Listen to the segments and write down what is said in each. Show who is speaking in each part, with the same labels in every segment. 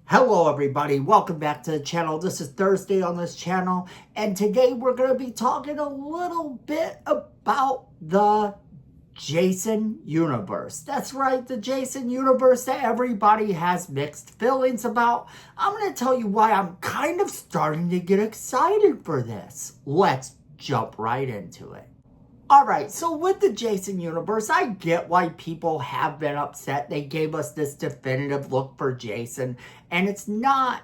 Speaker 1: Hello everybody, welcome back to the channel. This is Thursday on this channel, and today we're going to be talking a little bit about the Jason universe. That's right, the Jason universe that everybody has mixed feelings about. I'm going to tell you why I'm kind of starting to get excited for this. Let's jump right into it. Alright, so with the Jason universe, I get why people have been upset. They gave us this definitive look for Jason, and it's not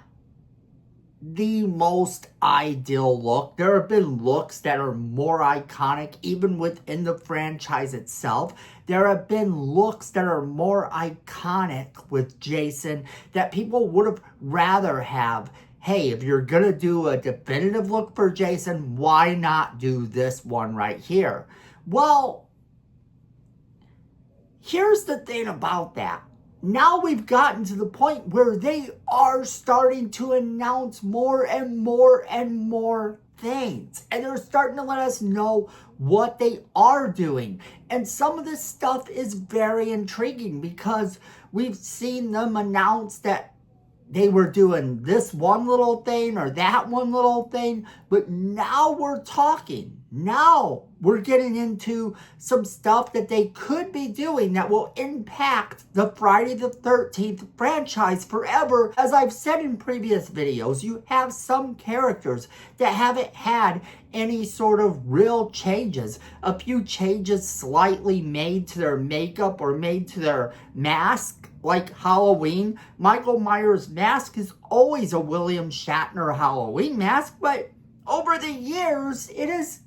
Speaker 1: the most ideal look. There have been looks that are more iconic, even within the franchise itself. There have been looks that are more iconic with Jason that people would have rather have. Hey, if you're going to do a definitive look for Jason, why not do this one right here? Well, here's the thing about that. Now we've gotten to the point where they are starting to announce more and more and more things. And they're starting to let us know what they are doing. And some of this stuff is very intriguing because we've seen them announce that they were doing this one little thing or that one little thing, but now we're talking. Now we're getting into some stuff that they could be doing that will impact the Friday the 13th franchise forever. As I've said in previous videos, you have some characters that haven't had any sort of real changes. A few changes slightly made to their makeup or made to their mask. Like Halloween, Michael Myers' mask is always a William Shatner Halloween mask, but over the years, it has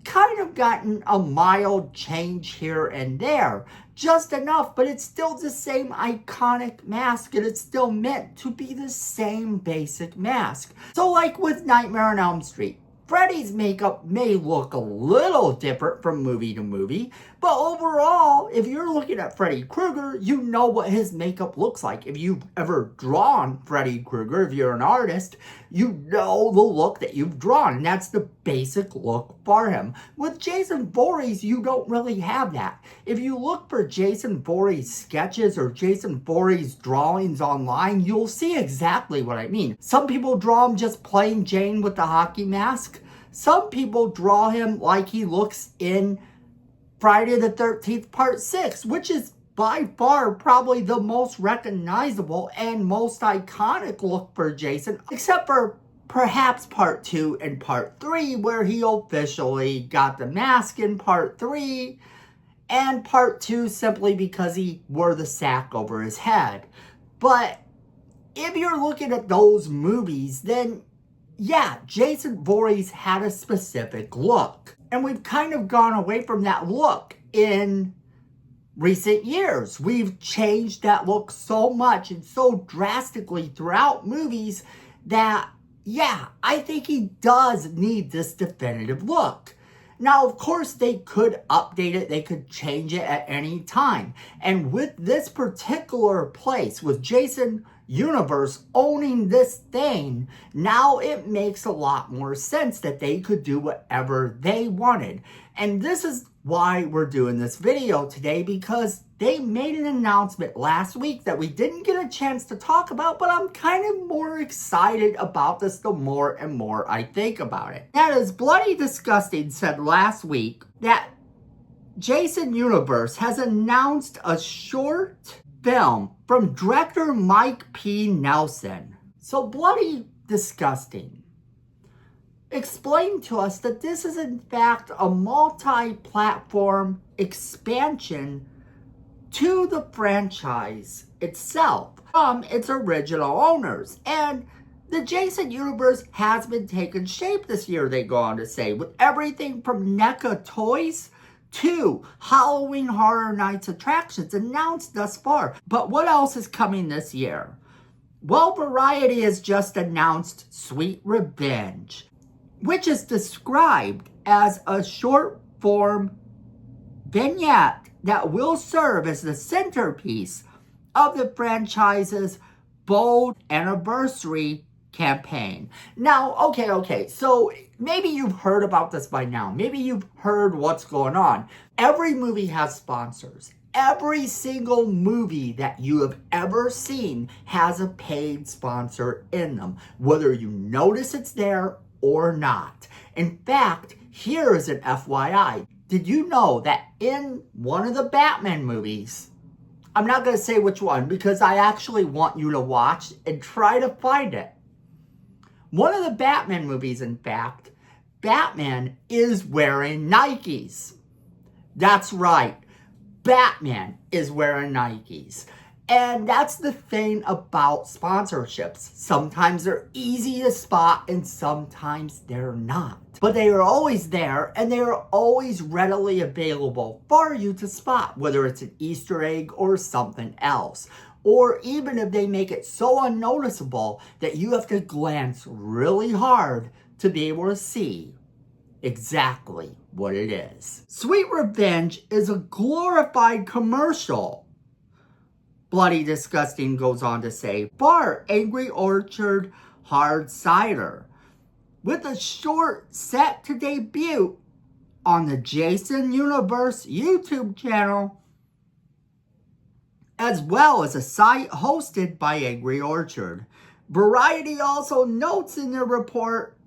Speaker 1: kind of gotten a mild change here and there. Just enough, but it's still the same iconic mask, and it's still meant to be the same basic mask. So like with Nightmare on Elm Street, Freddy's makeup may look a little different from movie to movie, but overall, if you're looking at Freddy Krueger, you know what his makeup looks like. If you've ever drawn Freddy Krueger, if you're an artist, you know the look that you've drawn, and that's the basic look for him. With Jason Voorhees, you don't really have that. If you look for Jason Voorhees sketches or Jason Voorhees drawings online, you'll see exactly what I mean. Some people draw him just plain Jane with the hockey mask. Some people draw him like he looks in Friday the 13th Part 6, which is by far probably the most recognizable and most iconic look for Jason, except for perhaps Part 2 and Part 3, where he officially got the mask in Part 3, and Part 2 simply because he wore the sack over his head. But if you're looking at those movies, then yeah, Jason Voorhees had a specific look. And we've kind of gone away from that look in recent years. We've changed that look so much and so drastically throughout movies that, yeah, I think he does need this definitive look. Now, of course, they could update it. They could change it at any time. And with this particular place, with Jason Universe owning this thing, now it makes a lot more sense that they could do whatever they wanted. And this is why we're doing this video today, because they made an announcement last week that we didn't get a chance to talk about, but I'm kind of more excited about this the more and more I think about it. That is, Bloody Disgusting said last week that Jason Universe has announced a short film from director Mike P. Nelson. So Bloody Disgusting explained to us that this is in fact a multi-platform expansion to the franchise itself from its original owners. And the Jason Universe has been taking shape this year, they go on to say, with everything from NECA toys to Halloween Horror Nights attractions announced thus far. But what else is coming this year? Well, Variety has just announced Sweet Revenge, which is described as a short form vignette that will serve as the centerpiece of the franchise's bold anniversary campaign. Now, okay, so maybe you've heard about this by now. Maybe you've heard what's going on. Every movie has sponsors. Every single movie that you have ever seen has a paid sponsor in them, whether you notice it's there or not. In fact, here is an FYI. Did you know that in one of the Batman movies, I'm not going to say which one because I actually want you to watch and try to find it. One of the Batman movies, in fact, Batman is wearing Nikes. That's right. Batman is wearing Nikes. And that's the thing about sponsorships. Sometimes they're easy to spot and sometimes they're not. But they are always there and they are always readily available for you to spot, whether it's an Easter egg or something else. Or even if they make it so unnoticeable that you have to glance really hard to be able to see exactly what it is. Sweet Revenge is a glorified commercial. Bloody Disgusting goes on to say, bar Angry Orchard Hard Cider, with a short set to debut on the Jason Universe YouTube channel, as well as a site hosted by Angry Orchard. Variety also notes in their report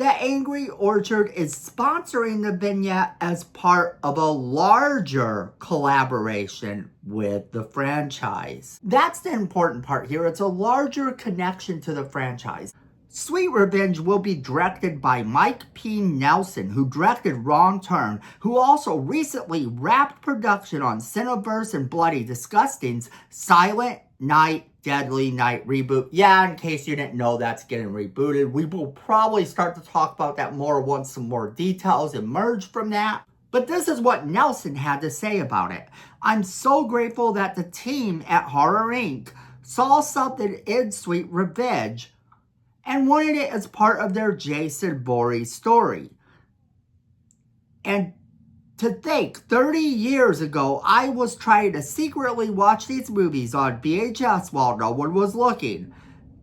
Speaker 1: that Angry Orchard is sponsoring the vignette as part of a larger collaboration with the franchise. That's the important part here. It's a larger connection to the franchise. Sweet Revenge will be directed by Mike P. Nelson, who directed Wrong Turn, who also recently wrapped production on Cineverse and Bloody Disgusting's Silent Night, Deadly Night reboot. Yeah, in case you didn't know, that's getting rebooted. We will probably start to talk about that more once some more details emerge from that. But this is what Nelson had to say about it. I'm so grateful that the team at Horror Inc. saw something in Sweet Revenge and wanted it as part of their Jason Voorhees story. And to think, 30 years ago, I was trying to secretly watch these movies on VHS while no one was looking.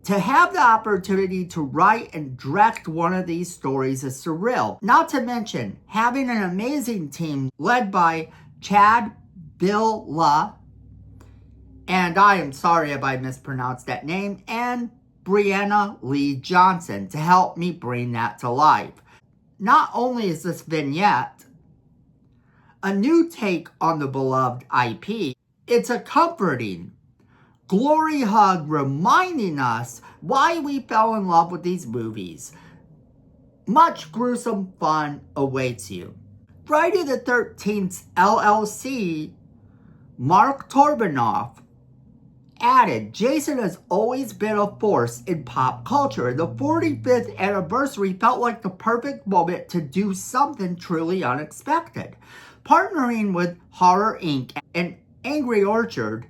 Speaker 1: To have the opportunity to write and direct one of these stories is surreal. Not to mention, having an amazing team led by Chad Billa, and I am sorry if I mispronounced that name, and Brianna Lee Johnson to help me bring that to life. Not only is this vignette a new take on the beloved IP, it's a comforting glory hug reminding us why we fell in love with these movies. Much gruesome fun awaits you. Friday the 13th LLC, Mark Torbanoff, added, Jason has always been a force in pop culture. The 45th anniversary felt like the perfect moment to do something truly unexpected. Partnering with Horror Inc. and Angry Orchard,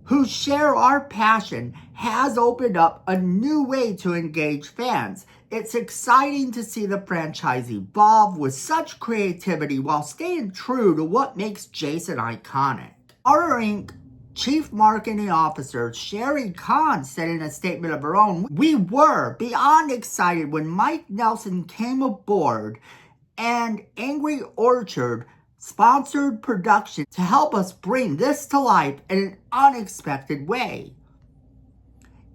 Speaker 1: who share our passion, has opened up a new way to engage fans. It's exciting to see the franchise evolve with such creativity while staying true to what makes Jason iconic. Horror Inc. Chief Marketing Officer Sherry Kahn said in a statement of her own, we were beyond excited when Mike Nelson came aboard and Angry Orchard sponsored production to help us bring this to life in an unexpected way.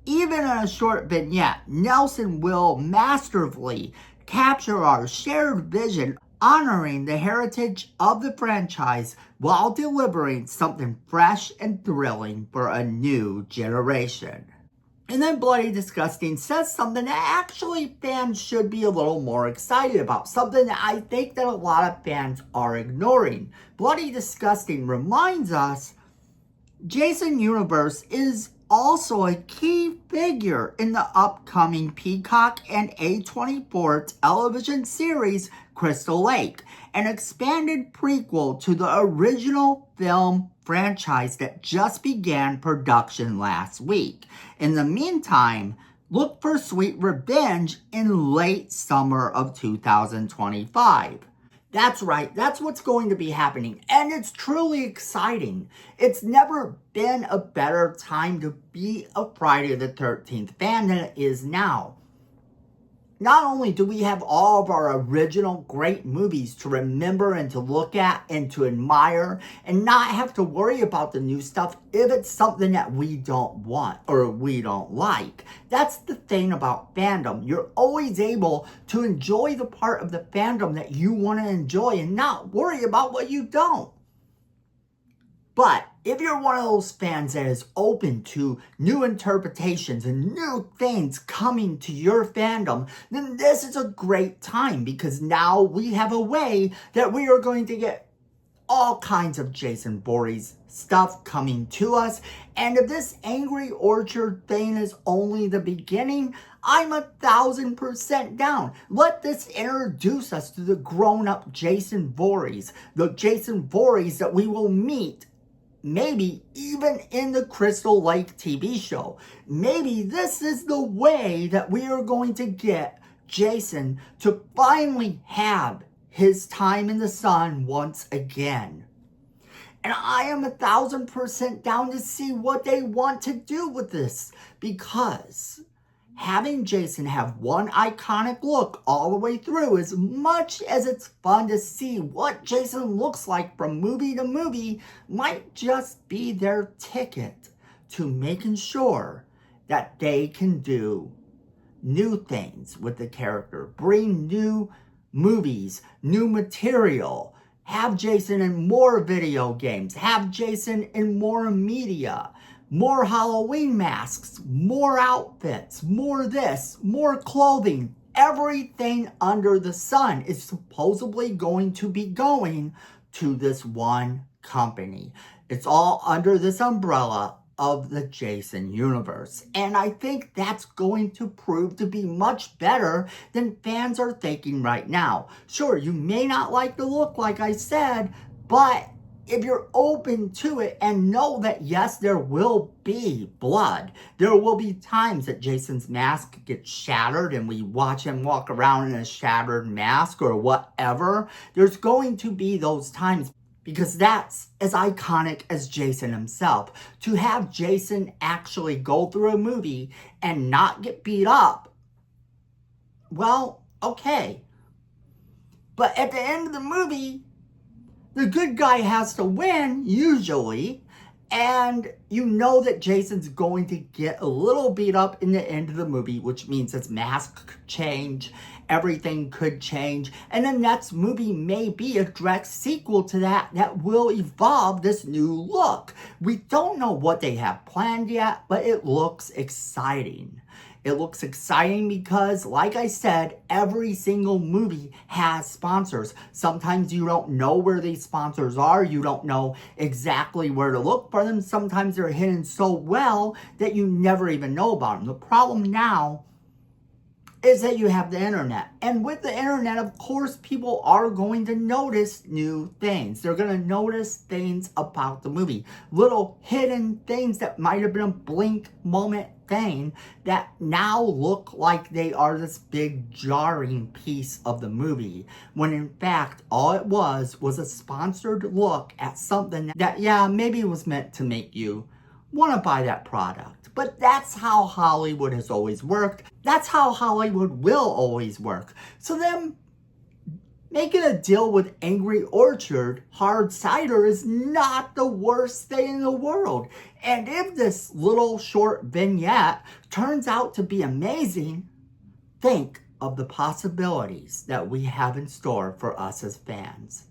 Speaker 1: Even in a short vignette, Nelson will masterfully capture our shared vision, honoring the heritage of the franchise while delivering something fresh and thrilling for a new generation. And then Bloody Disgusting says something that actually fans should be a little more excited about. Something that I think that a lot of fans are ignoring. Bloody Disgusting reminds us Jason Universe is also a key figure in the upcoming Peacock and A24 television series Crystal Lake, an expanded prequel to the original film franchise that just began production last week. In the meantime, look for Sweet Revenge in late summer of 2025. That's right, that's what's going to be happening, and it's truly exciting. It's never been a better time to be a Friday the 13th fan than it is now. Not only do we have all of our original great movies to remember and to look at and to admire and not have to worry about the new stuff if it's something that we don't want or we don't like. That's the thing about fandom. You're always able to enjoy the part of the fandom that you want to enjoy and not worry about what you don't. But if you're one of those fans that is open to new interpretations and new things coming to your fandom, then this is a great time because now we have a way that we are going to get all kinds of Jason Voorhees stuff coming to us. And if this Angry Orchard thing is only the beginning, I'm 1,000% down. Let this introduce us to the grown-up Jason Voorhees, the Jason Voorhees that we will meet maybe even in the Crystal Lake TV show. Maybe this is the way that we are going to get Jason to finally have his time in the sun once again. And I am 1,000% down to see what they want to do with this, because having Jason have one iconic look all the way through, as much as it's fun to see what Jason looks like from movie to movie, might just be their ticket to making sure that they can do new things with the character, bring new movies, new material, have Jason in more video games, have Jason in more media, more Halloween masks, more outfits, more this, more clothing. Everything under the sun is supposedly going to be going to this one company. It's all under this umbrella of the Jason universe. And I think that's going to prove to be much better than fans are thinking right now. Sure, you may not like the look, like I said, but if you're open to it and know that, yes, there will be blood. There will be times that Jason's mask gets shattered and we watch him walk around in a shattered mask or whatever. There's going to be those times, because that's as iconic as Jason himself. To have Jason actually go through a movie and not get beat up, well, okay. But at the end of the movie, the good guy has to win, usually, and you know that Jason's going to get a little beat up in the end of the movie, which means his mask could change, everything could change, and the next movie may be a direct sequel to that will evolve this new look. We don't know what they have planned yet, but it looks exciting. It looks exciting because, like I said, every single movie has sponsors. Sometimes you don't know where these sponsors are. You don't know exactly where to look for them. Sometimes they're hidden so well that you never even know about them. The problem now is that you have the internet. And with the internet, of course, people are going to notice new things. They're going to notice things about the movie. Little hidden things that might have been a blink moment thing that now look like they are this big jarring piece of the movie, when in fact all it was a sponsored look at something that, yeah, maybe was meant to make you want to buy that product. But that's how Hollywood has always worked. That's how Hollywood will always work. So then making a deal with Angry Orchard hard cider is not the worst thing in the world. And if this little short vignette turns out to be amazing, think of the possibilities that we have in store for us as fans.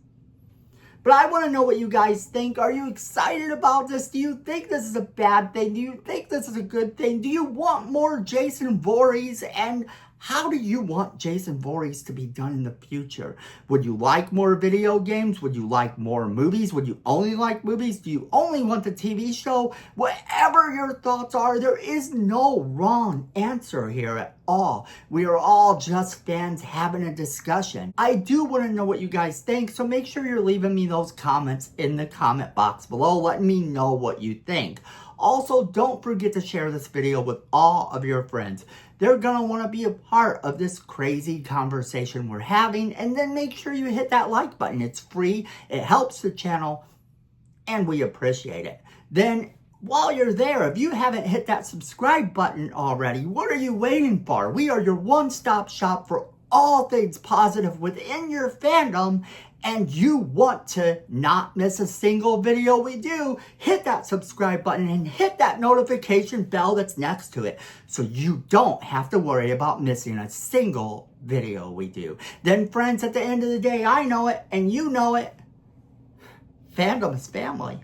Speaker 1: But I want to know what you guys think. Are you excited about this? Do you think this is a bad thing? Do you think this is a good thing? Do you want more Jason Voorhees? And how do you want Jason Voorhees to be done in the future? Would you like more video games? Would you like more movies? Would you only like movies? Do you only want the TV show? Whatever your thoughts are, there is no wrong answer here at all. We are all just fans having a discussion. I do want to know what you guys think, so make sure you're leaving me those comments in the comment box below, letting me know what you think. Also, don't forget to share this video with all of your friends. They're gonna want to be a part of this crazy conversation we're having. And then make sure you hit that like button. It's free, it helps the channel, and we appreciate it. Then while you're there, if you haven't hit that subscribe button already, what are you waiting for? We are your one-stop shop for all things positive within your fandom, and you want to not miss a single video we do, hit that subscribe button and hit that notification bell that's next to it so you don't have to worry about missing a single video we do. Then friends, at the end of the day, I know it and you know it, fandom is family.